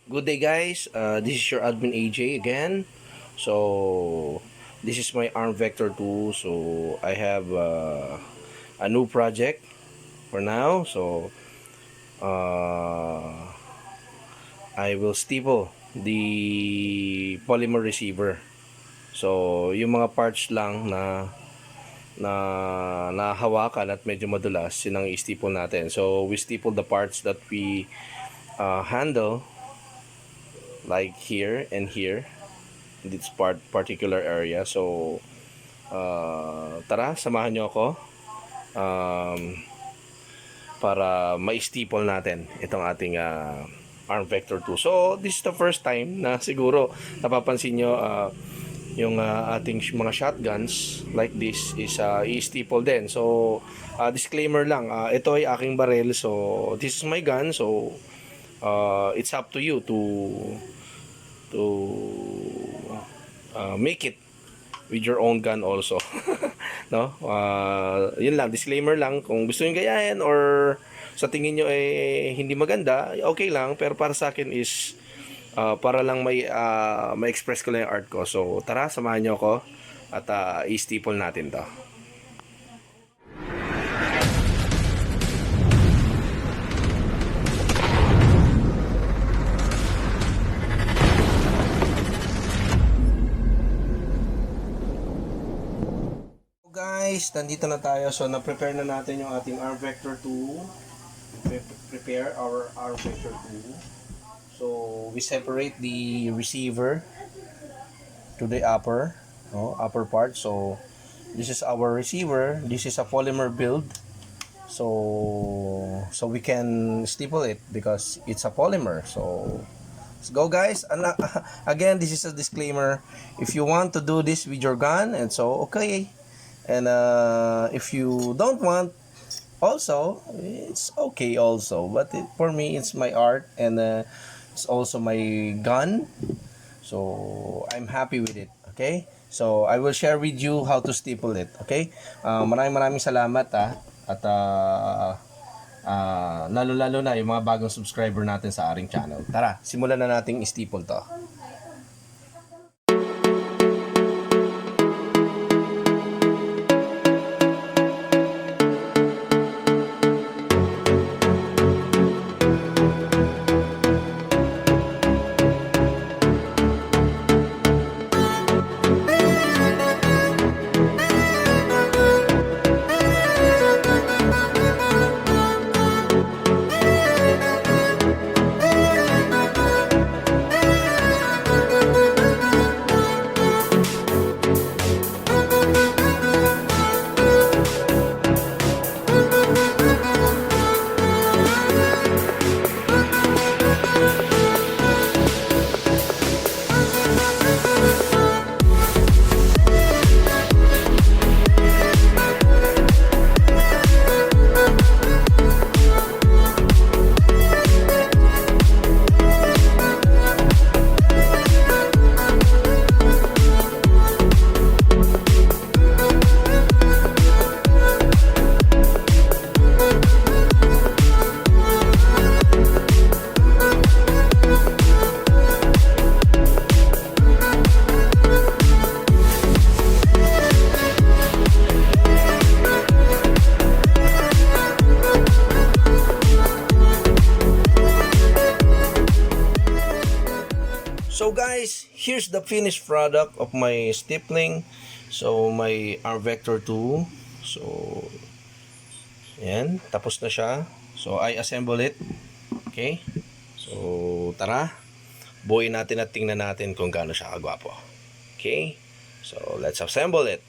Good day guys, this is your admin AJ again. So this is my ARM Vector 2. So I have a new project for now. So uh, I will staple the polymer receiver. So yung mga parts lang na nahawakan at medyo madulas, yun ang i-staple natin. So we staple the parts that we handle, like here and here, this particular area. So tara, samahan nyo ako um, para ma-staple natin itong ating ARM Vector 2. So this is the first time na siguro napapansin nyo yung ating mga shotguns like this is i-staple din. So disclaimer lang, ito ay aking barrel, so this is my gun. So it's up to you to make it with your own gun also. No, yun lang, disclaimer lang. Kung gusto niyo gayahin or sa tingin niyo hindi maganda, okay lang, pero para sa akin is para lang ma-express ko lang yung art ko. So tara, samahan niyo ako at i-staple natin to. Guys, nandito na tayo. So na-prepare na natin yung ating ARM Vector 2. Prepare our ARM Vector 2. So we separate the receiver to the upper part. So this is our receiver. This is a polymer build. So we can staple it because it's a polymer. So let's go guys. And again, this is a disclaimer. If you want to do this with your gun, and so okay. And if you don't want, also it's okay also. But for me, it's my art, and it's also my gun. So I'm happy with it. Okay. So I will share with you how to staple it. Okay. Maraming salamat at lalo na yung mga bagong subscriber natin sa ating channel. Tara, simulan na nating i-staple to. So guys, here's the finished product of my stapling. So my ARM Vector 2. So yan, tapos na siya. So I assemble it. Okay. So tara, buuin natin at tingnan natin kung gaano siya kagwapo. Okay. So let's assemble it.